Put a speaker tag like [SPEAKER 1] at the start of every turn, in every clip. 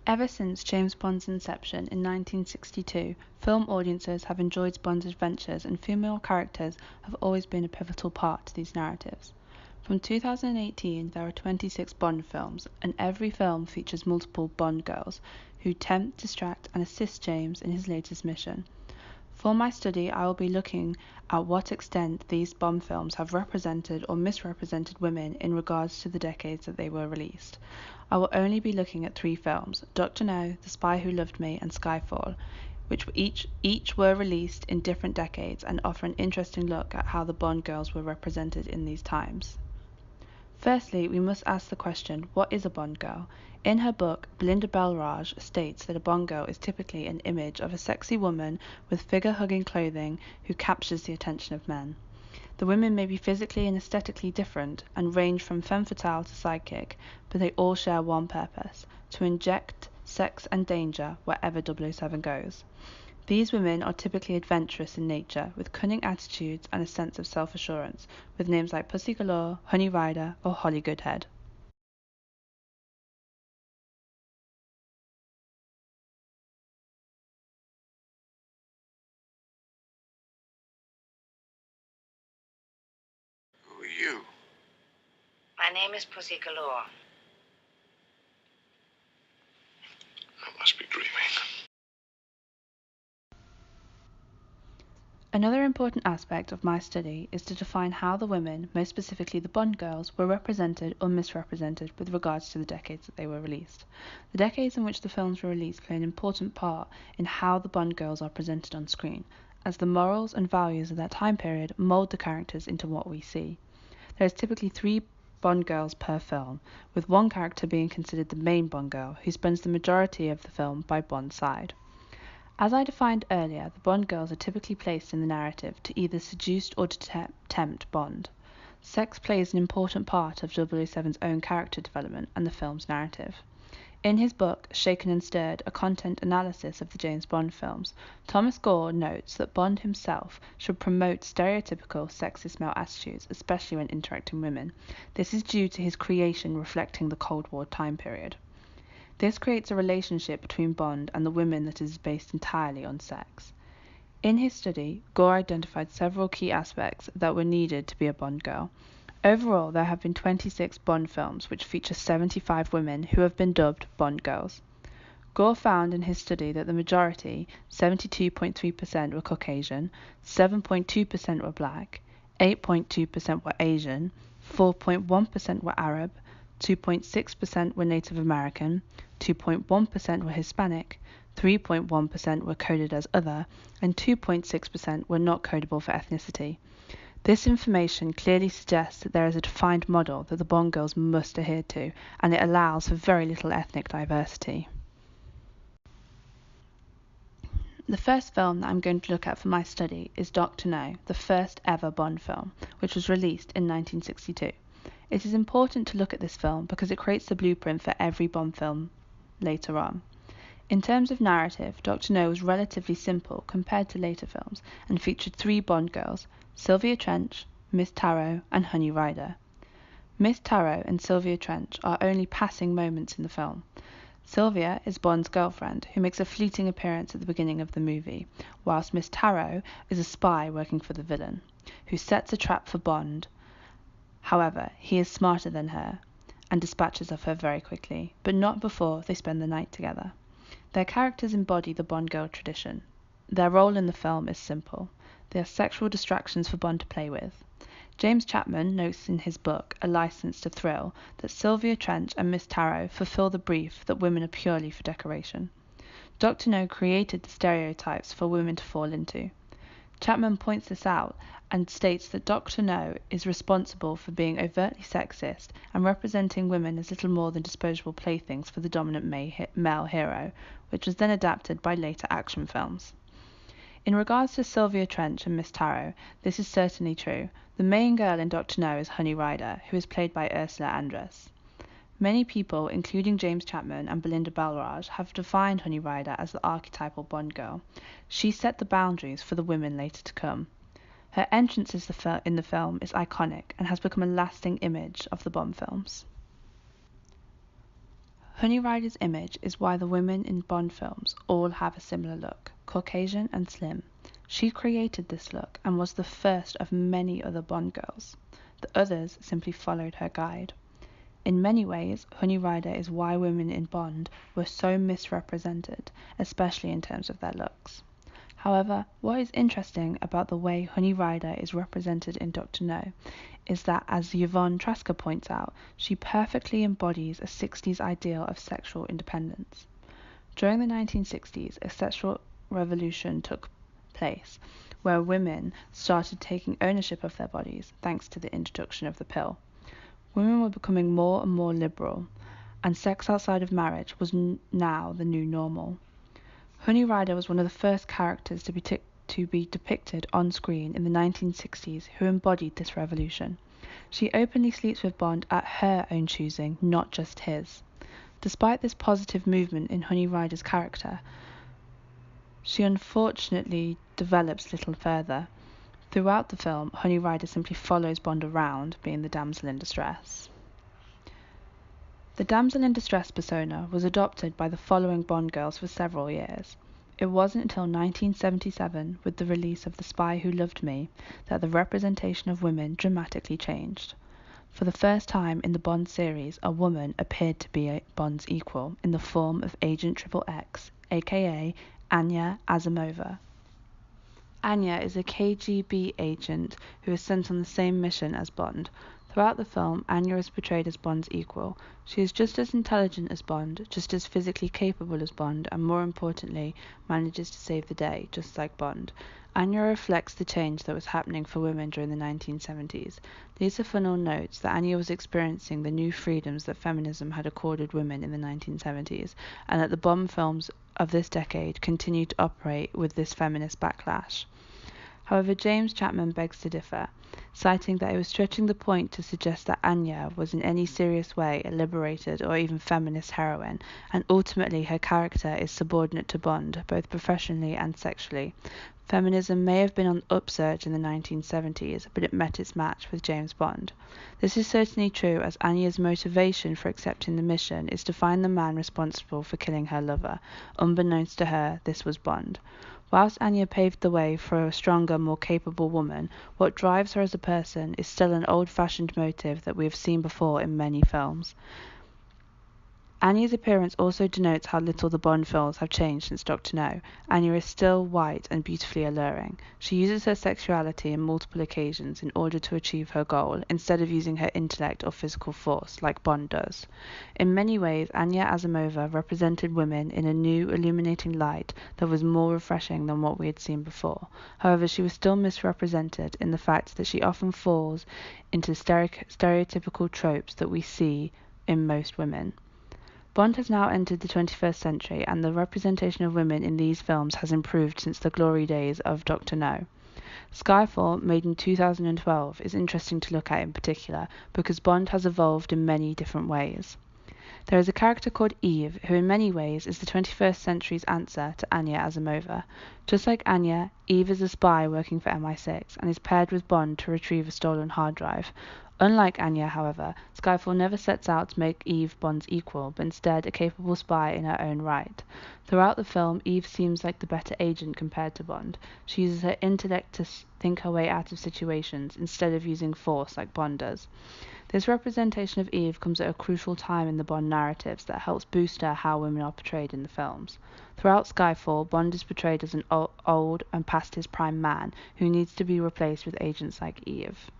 [SPEAKER 1] Ever since James Bond's inception in 1962, film audiences have enjoyed Bond's adventures, and female characters have always been a pivotal part to these narratives. From 2018, there are 26 Bond films, and every film features multiple Bond girls who tempt, distract, and assist James in his latest mission. For my study, I will be looking at what extent these Bond films have represented or misrepresented women in regards to the decades that they were released. I will only be looking at 3 films: Dr. No, The Spy Who Loved Me, and Skyfall, which each were released in different decades and offer an interesting look at how the Bond girls were represented in these times. Firstly, we must ask the question, what is a Bond girl? In her book, Belinda Balraj states that a Bond girl is typically an image of a sexy woman with figure-hugging clothing who captures the attention of men. The women may be physically and aesthetically different and range from femme fatale to sidekick, but they all share one purpose: to inject sex and danger wherever 007 goes. These women are typically adventurous in nature, with cunning attitudes and a sense of self-assurance, with names like Pussy Galore, Honey Rider, or Holly Goodhead.
[SPEAKER 2] Who are you?
[SPEAKER 3] My name is Pussy Galore.
[SPEAKER 2] I must be dreaming.
[SPEAKER 1] Another important aspect of my study is to define how the women, most specifically the Bond girls, were represented or misrepresented with regards to the decades that they were released. The decades in which the films were released play an important part in how the Bond girls are presented on screen, as the morals and values of that time period mold the characters into what we see. There is typically 3 Bond girls per film, with one character being considered the main Bond girl, who spends the majority of the film by Bond's side. As I defined earlier, the Bond girls are typically placed in the narrative to either seduce or to tempt Bond. Sex plays an important part of 007's own character development and the film's narrative. In his book, Shaken and Stirred, a content analysis of the James Bond films, Thomas Gore notes that Bond himself should promote stereotypical sexist male attitudes, especially when interacting with women. This is due to his creation reflecting the Cold War time period. This creates a relationship between Bond and the women that is based entirely on sex. In his study, Gore identified several key aspects that were needed to be a Bond girl. Overall, there have been 26 Bond films which feature 75 women who have been dubbed Bond girls. Gore found in his study that the majority, 72.3%, were Caucasian, 7.2% were black, 8.2% were Asian, 4.1% were Arab, 2.6% were Native American, 2.1% were Hispanic, 3.1% were coded as other, and 2.6% were not codable for ethnicity. This information clearly suggests that there is a defined model that the Bond girls must adhere to, and it allows for very little ethnic diversity. The first film that I'm going to look at for my study is Dr. No, the first ever Bond film, which was released in 1962. It is important to look at this film because it creates the blueprint for every Bond film later on. In terms of narrative, Dr. No was relatively simple compared to later films and featured 3 Bond girls: Sylvia Trench, Miss Tarot, and Honey Rider. Miss Tarot and Sylvia Trench are only passing moments in the film. Sylvia is Bond's girlfriend, who makes a fleeting appearance at the beginning of the movie, whilst Miss Tarot is a spy working for the villain, who sets a trap for Bond. However, he is smarter than her and dispatches of her very quickly, but not before they spend the night together. Their characters embody the Bond girl tradition. Their role in the film is simple. They are sexual distractions for Bond to play with. James Chapman notes in his book, A License to Thrill, that Sylvia Trench and Miss Tarot fulfill the brief that women are purely for decoration. Dr. No created the stereotypes for women to fall into. Chapman points this out and states that Dr. No is responsible for being overtly sexist and representing women as little more than disposable playthings for the dominant male hero, which was then adapted by later action films. In regards to Sylvia Trench and Miss Tarot, this is certainly true. The main girl in Dr. No is Honey Rider, who is played by Ursula Andress. Many people, including James Chapman and Belinda Balraj, have defined Honey Rider as the archetypal Bond girl. She set the boundaries for the women later to come. Her entrance in the film is iconic and has become a lasting image of the Bond films. Honey Rider's image is why the women in Bond films all have a similar look, Caucasian and slim. She created this look and was the first of many other Bond girls. The others simply followed her guide. In many ways, Honey Rider is why women in Bond were so misrepresented, especially in terms of their looks. However, what is interesting about the way Honey Rider is represented in Dr. No is that, as Yvonne Trasker points out, she perfectly embodies a 60s ideal of sexual independence. During the 1960s, a sexual revolution took place, where women started taking ownership of their bodies thanks to the introduction of the pill. Women were becoming more and more liberal, and sex outside of marriage was now the new normal. Honey Rider was one of the first characters to be depicted on screen in the 1960s who embodied this revolution. She openly sleeps with Bond at her own choosing, not just his. Despite this positive movement in Honey Rider's character, she unfortunately develops little further. Throughout the film, Honey Rider simply follows Bond around, being the damsel in distress. The damsel in distress persona was adopted by the following Bond girls for several years. It wasn't until 1977, with the release of The Spy Who Loved Me, that the representation of women dramatically changed. For the first time in the Bond series, a woman appeared to be Bond's equal in the form of Agent XXX, aka Anya Asimova. Anya is a KGB agent who is sent on the same mission as Bond. Throughout the film, Anya is portrayed as Bond's equal. She is just as intelligent as Bond, just as physically capable as Bond, and more importantly, manages to save the day, just like Bond. Anya reflects the change that was happening for women during the 1970s. Lisa Funnell notes that Anya was experiencing the new freedoms that feminism had accorded women in the 1970s, and that the Bond films of this decade continued to operate with this feminist backlash. However, James Chapman begs to differ, citing that it was stretching the point to suggest that Anya was in any serious way a liberated or even feminist heroine, and ultimately her character is subordinate to Bond, both professionally and sexually. Feminism may have been on the upsurge in the 1970s, but it met its match with James Bond. This is certainly true, as Anya's motivation for accepting the mission is to find the man responsible for killing her lover. Unbeknownst to her, this was Bond. Whilst Anya paved the way for a stronger, more capable woman, what drives her as a person is still an old-fashioned motive that we have seen before in many films. Anya's appearance also denotes how little the Bond films have changed since Dr. No. Anya is still white and beautifully alluring. She uses her sexuality in multiple occasions in order to achieve her goal, instead of using her intellect or physical force, like Bond does. In many ways, Anya Asimova represented women in a new, illuminating light that was more refreshing than what we had seen before. However, she was still misrepresented in the fact that she often falls into stereotypical tropes that we see in most women. Bond has now entered the 21st century, and the representation of women in these films has improved since the glory days of Dr. No. Skyfall, made in 2012, is interesting to look at in particular because Bond has evolved in many different ways. There is a character called Eve, who in many ways is the 21st century's answer to Anya Asimova. Just like Anya, Eve is a spy working for MI6 and is paired with Bond to retrieve a stolen hard drive. Unlike Anya, however, Skyfall never sets out to make Eve Bond's equal, but instead a capable spy in her own right. Throughout the film, Eve seems like the better agent compared to Bond. She uses her intellect to think her way out of situations, instead of using force like Bond does. This representation of Eve comes at a crucial time in the Bond narratives that helps boost how women are portrayed in the films. Throughout Skyfall, Bond is portrayed as an old and past his prime man who needs to be replaced with agents like Eve.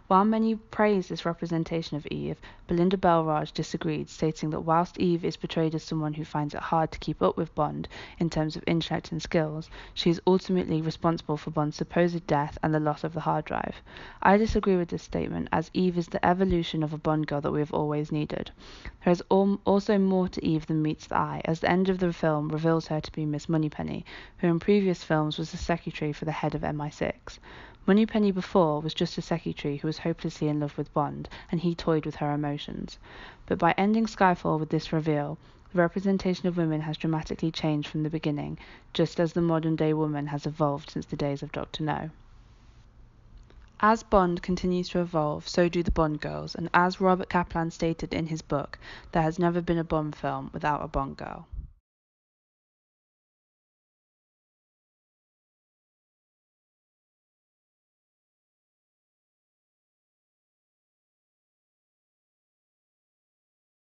[SPEAKER 1] While many praise this representation of Eve, Belinda Belraj disagreed, stating that whilst Eve is portrayed as someone who finds it hard to keep up with Bond in terms of intellect and skills, she is ultimately responsible for Bond's supposed death and the loss of the hard drive. I disagree with this statement, as Eve is the evolution of a Bond girl that we have always needed. There is also more to Eve than meets the eye, as the end of the film reveals her to be Miss Moneypenny, who in previous films was the secretary for the head of MI6. Moneypenny before was just a secretary who was hopelessly in love with Bond, and he toyed with her emotions. But by ending Skyfall with this reveal, the representation of women has dramatically changed from the beginning, just as the modern-day woman has evolved since the days of Dr. No. As Bond continues to evolve, so do the Bond girls, and as Robert Kaplan stated in his book, there has never been a Bond film without a Bond girl.